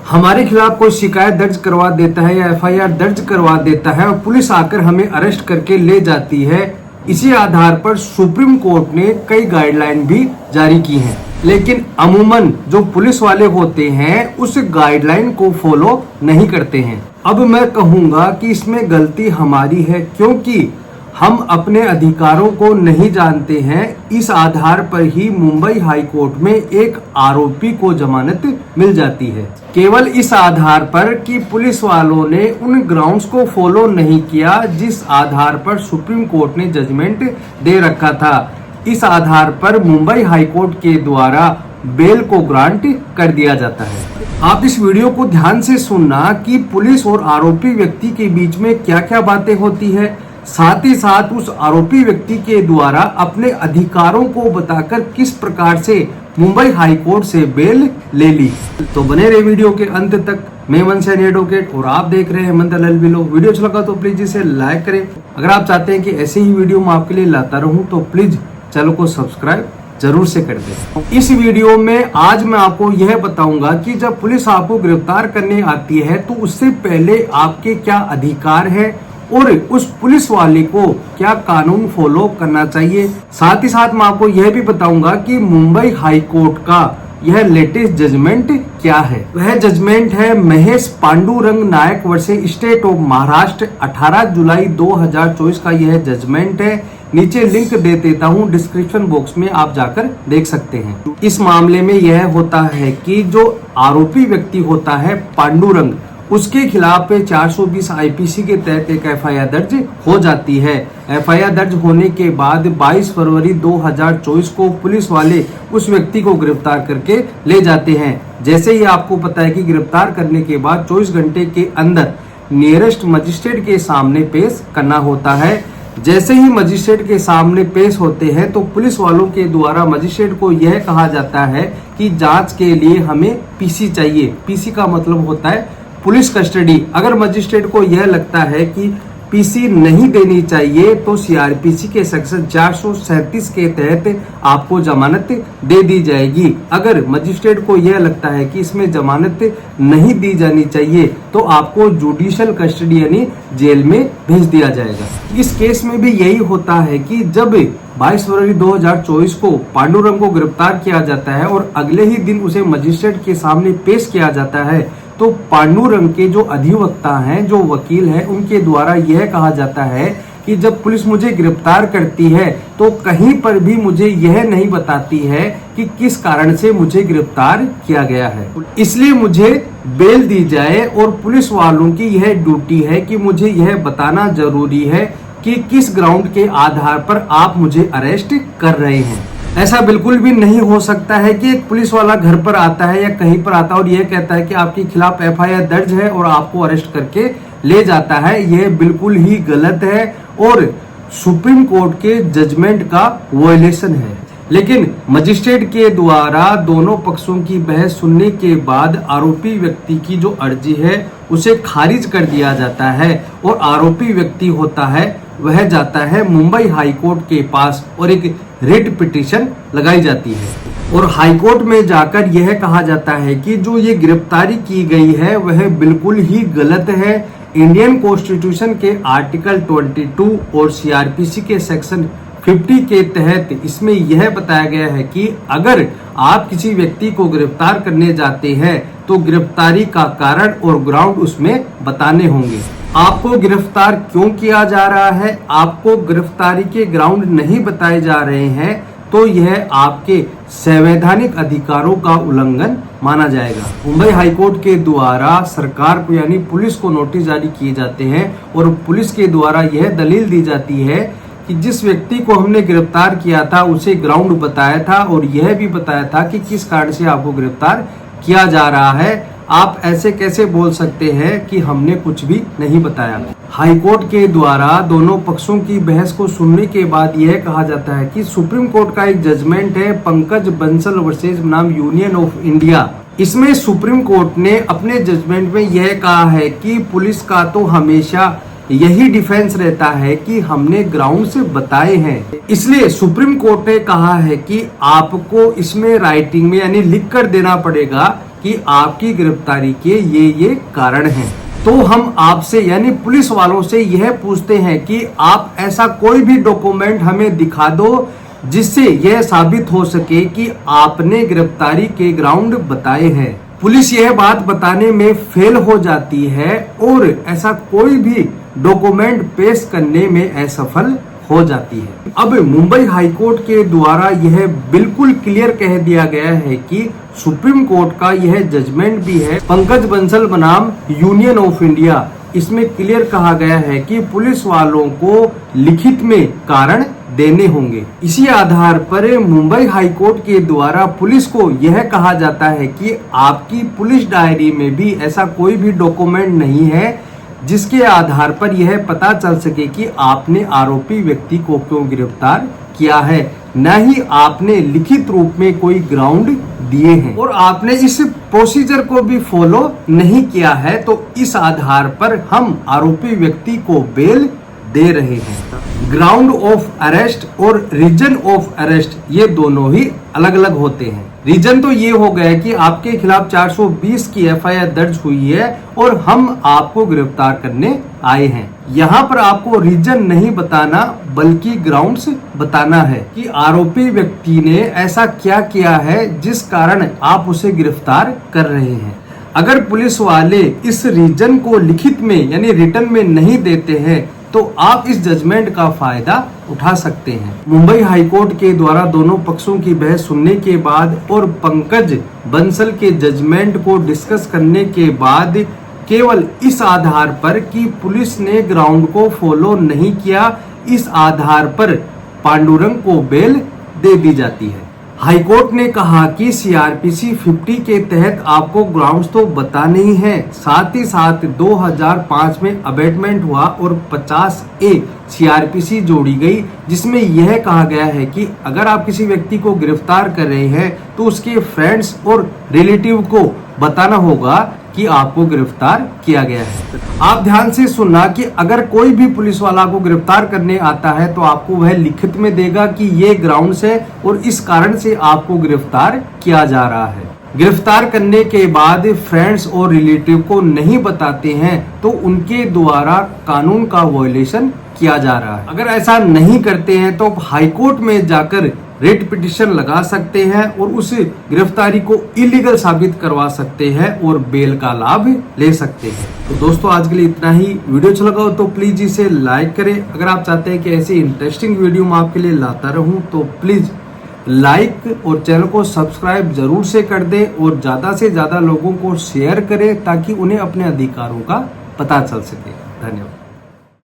हमारे खिलाफ कोई शिकायत दर्ज करवा देता है या एफआईआर दर्ज करवा देता है और पुलिस आकर हमें अरेस्ट करके ले जाती है, इसी आधार पर सुप्रीम कोर्ट ने कई गाइडलाइन भी जारी की हैं। लेकिन अमूमन जो पुलिस वाले होते हैं उस गाइडलाइन को फॉलो नहीं करते हैं। अब मैं कहूंगा कि इसमें गलती हमारी है, क्योंकि हम अपने अधिकारों को नहीं जानते हैं। इस आधार पर ही मुंबई हाई कोर्ट में एक आरोपी को जमानत मिल जाती है, केवल इस आधार पर कि पुलिस वालों ने उन ग्राउंड्स को फॉलो नहीं किया जिस आधार पर सुप्रीम कोर्ट ने जजमेंट दे रखा था। इस आधार पर मुंबई हाई कोर्ट के द्वारा बेल को ग्रांट कर दिया जाता है। आप इस वीडियो को ध्यान से सुनना कि पुलिस और आरोपी व्यक्ति के बीच में क्या क्या बातें होती है, साथ ही साथ उस आरोपी व्यक्ति के द्वारा अपने अधिकारों को बताकर किस प्रकार से मुंबई हाई कोर्ट से बेल ले ली। तो बने रहे वीडियो के अंत तक। मैं मनसेन एडवोकेट और आप देख रहे हैं हेमंत LLB। वीडियो अच्छा लगा तो प्लीज इसे लाइक करें। अगर आप चाहते हैं कि ऐसे ही वीडियो मैं आपके लिए लाता रहूं तो प्लीज चैनल को सब्सक्राइब जरूर से कर दें। इस वीडियो में आज मैं आपको यह बताऊंगा कि जब पुलिस आपको गिरफ्तार करने आती है तो उससे पहले आपके क्या अधिकार है और उस पुलिस वाले को क्या कानून फॉलो करना चाहिए। साथ ही साथ मैं आपको यह भी बताऊंगा कि मुंबई हाई कोर्ट का यह लेटेस्ट जजमेंट क्या है। वह जजमेंट है महेश पांडुरंग नायक वर्सेस स्टेट ऑफ महाराष्ट्र, 18 जुलाई 2024 का यह जजमेंट है। नीचे लिंक दे देता हूँ डिस्क्रिप्शन बॉक्स में, आप जाकर देख सकते हैं। इस मामले में यह होता है कि जो आरोपी व्यक्ति होता है पांडुरंग, उसके खिलाफ 420 आईपीसी के तहत एक एफआईआर दर्ज हो जाती है। एफआईआर दर्ज होने के बाद 22 फरवरी 2024 को पुलिस वाले उस व्यक्ति को गिरफ्तार करके ले जाते हैं। जैसे ही आपको पता है कि गिरफ्तार करने के बाद 24 घंटे के अंदर नियरेस्ट मजिस्ट्रेट के सामने पेश करना होता है। जैसे ही मजिस्ट्रेट के सामने पेश होते हैं तो पुलिस वालों के द्वारा मजिस्ट्रेट को यह कहा जाता है कि जांच के लिए हमें पीसी चाहिए। पीसी का मतलब होता है पुलिस कस्टडी। अगर मजिस्ट्रेट को यह लगता है कि पीसी नहीं देनी चाहिए तो सीआरपीसी के सेक्शन 437 के तहत आपको जमानत दे दी जाएगी। अगर मजिस्ट्रेट को यह लगता है कि इसमें जमानत नहीं दी जानी चाहिए तो आपको जुडिशियल कस्टडी यानी जेल में भेज दिया जाएगा। इस केस में भी यही होता है कि जब 22 फरवरी 2024 को पांडुरंग को गिरफ्तार किया जाता है और अगले ही दिन उसे मजिस्ट्रेट के सामने पेश किया जाता है तो पांडुरंग के जो अधिवक्ता हैं, जो वकील हैं, उनके द्वारा यह कहा जाता है कि जब पुलिस मुझे गिरफ्तार करती है तो कहीं पर भी मुझे यह नहीं बताती है कि किस कारण से मुझे गिरफ्तार किया गया है, इसलिए मुझे बेल दी जाए। और पुलिस वालों की यह ड्यूटी है कि मुझे यह बताना जरूरी है कि किस ग्राउंड के आधार पर आप मुझे अरेस्ट कर रहे हैं। ऐसा बिल्कुल भी नहीं हो सकता है कि एक पुलिस वाला घर पर आता है या कहीं पर आता है और यह कहता है कि आपके खिलाफ एफआईआर दर्ज है और आपको अरेस्ट करके ले जाता है। यह बिल्कुल ही गलत है और सुप्रीम कोर्ट के जजमेंट का वायलेशन है। लेकिन मजिस्ट्रेट के द्वारा दोनों पक्षों की बहस सुनने के बाद आरोपी व्यक्ति की जो अर्जी है उसे खारिज कर दिया जाता है और आरोपी व्यक्ति होता है वह जाता है मुंबई हाई कोर्ट के पास और एक रिट पिटीशन लगाई जाती है। और हाई कोर्ट में जाकर यह कहा जाता है कि जो ये गिरफ्तारी की गई है वह बिल्कुल ही गलत है। इंडियन कॉन्स्टिट्यूशन के आर्टिकल 22 और सीआरपीसी के सेक्शन 50 के तहत इसमें यह बताया गया है कि अगर आप किसी व्यक्ति को गिरफ्तार करने जाते हैं तो गिरफ्तारी का कारण और ग्राउंड उसमें बताने होंगे। आपको गिरफ्तार क्यों किया जा रहा है, आपको गिरफ्तारी के ग्राउंड नहीं बताए जा रहे हैं तो यह आपके संवैधानिक अधिकारों का उल्लंघन माना जाएगा। मुंबई हाईकोर्ट के द्वारा सरकार को यानी पुलिस को नोटिस जारी किए जाते हैं और पुलिस के द्वारा यह दलील दी जाती है कि जिस व्यक्ति को हमने गिरफ्तार किया था उसे ग्राउंड बताया था और यह भी बताया था कि किस कारण से आपको गिरफ्तार किया जा रहा है। आप ऐसे कैसे बोल सकते हैं कि हमने कुछ भी नहीं बताया। हाईकोर्ट के द्वारा दोनों पक्षों की बहस को सुनने के बाद यह कहा जाता है कि सुप्रीम कोर्ट का एक जजमेंट है पंकज बंसल वर्सेस बनाम यूनियन ऑफ इंडिया। इसमें सुप्रीम कोर्ट ने अपने जजमेंट में यह कहा है कि पुलिस का तो हमेशा यही डिफेंस रहता है कि हमने ग्राउंड से बताए हैं, इसलिए सुप्रीम कोर्ट ने कहा है कि आपको इसमें राइटिंग में यानी लिख कर देना पड़ेगा कि आपकी गिरफ्तारी के ये कारण हैं। तो हम आपसे यानी पुलिस वालों से यह पूछते हैं कि आप ऐसा कोई भी डॉक्यूमेंट हमें दिखा दो जिससे यह साबित हो सके कि आपने गिरफ्तारी के ग्राउंड बताए हैं। पुलिस यह बात बताने में फेल हो जाती है और ऐसा कोई भी डॉक्यूमेंट पेश करने में असफल हो जाती है। अब मुंबई हाईकोर्ट के द्वारा यह बिल्कुल क्लियर कह दिया गया है कि सुप्रीम कोर्ट का यह जजमेंट भी है पंकज बंसल बनाम यूनियन ऑफ इंडिया, इसमें क्लियर कहा गया है कि पुलिस वालों को लिखित में कारण देने होंगे। इसी आधार पर मुंबई हाईकोर्ट के द्वारा पुलिस को यह कहा जाता है कि आपकी पुलिस डायरी में भी ऐसा कोई भी डॉक्यूमेंट नहीं है जिसके आधार पर यह पता चल सके कि आपने आरोपी व्यक्ति को क्यों गिरफ्तार किया है, न ही आपने लिखित रूप में कोई ग्राउंड दिए हैं और आपने इस प्रोसीजर को भी फॉलो नहीं किया है। तो इस आधार पर हम आरोपी व्यक्ति को बेल दे रहे हैं। ग्राउंड ऑफ अरेस्ट और रीजन ऑफ अरेस्ट ये दोनों ही अलग अलग होते हैं। रीजन तो ये हो गया कि आपके खिलाफ 420 की एफआईआर दर्ज हुई है और हम आपको गिरफ्तार करने आए हैं। यहाँ पर आपको रीजन नहीं बताना बल्कि ग्राउंड्स बताना है कि आरोपी व्यक्ति ने ऐसा क्या किया है जिस कारण आप उसे गिरफ्तार कर रहे हैं। अगर पुलिस वाले इस रीजन को लिखित में यानी रिटन में नहीं देते हैं तो आप इस जजमेंट का फायदा उठा सकते हैं। मुंबई हाईकोर्ट के द्वारा दोनों पक्षों की बहस सुनने के बाद और पंकज बंसल के जजमेंट को डिस्कस करने के बाद केवल इस आधार पर कि पुलिस ने ग्राउंड को फॉलो नहीं किया, इस आधार पर पांडुरंग को बेल दे दी जाती है। हाईकोर्ट ने कहा कि सीआरपीसी 50 के तहत आपको ग्राउंड्स तो बताने ही हैं, साथ ही साथ 2005 में अबेटमेंट हुआ और 50A सीआरपीसी जोड़ी गई जिसमें यह कहा गया है कि अगर आप किसी व्यक्ति को गिरफ्तार कर रहे हैं तो उसके फ्रेंड्स और रिलेटिव को बताना होगा कि आपको गिरफ्तार किया गया है। आप ध्यान से सुनना कि अगर कोई भी पुलिस वाला को गिरफ्तार करने आता है तो आपको वह लिखित में देगा कि ये ग्राउंड्स है और इस कारण से आपको गिरफ्तार किया जा रहा है। गिरफ्तार करने के बाद फ्रेंड्स और रिलेटिव को नहीं बताते हैं तो उनके द्वारा कानून का वायलेशन किया जा रहा है। अगर ऐसा नहीं करते हैं तो हाईकोर्ट में जाकर रेट पिटिशन लगा सकते हैं और उस गिरफ्तारी को इलीगल साबित करवा सकते हैं और बेल का लाभ ले सकते हैं। तो दोस्तों आज के लिए इतना ही। वीडियो अच्छा लगा हो तो प्लीज इसे लाइक करें। अगर आप चाहते हैं कि ऐसे इंटरेस्टिंग वीडियो मैं आपके लिए लाता रहूं तो प्लीज लाइक और चैनल को सब्सक्राइब जरूर से कर दें और ज्यादा से ज्यादा लोगों को शेयर करें ताकि उन्हें अपने अधिकारों का पता चल सके। धन्यवाद।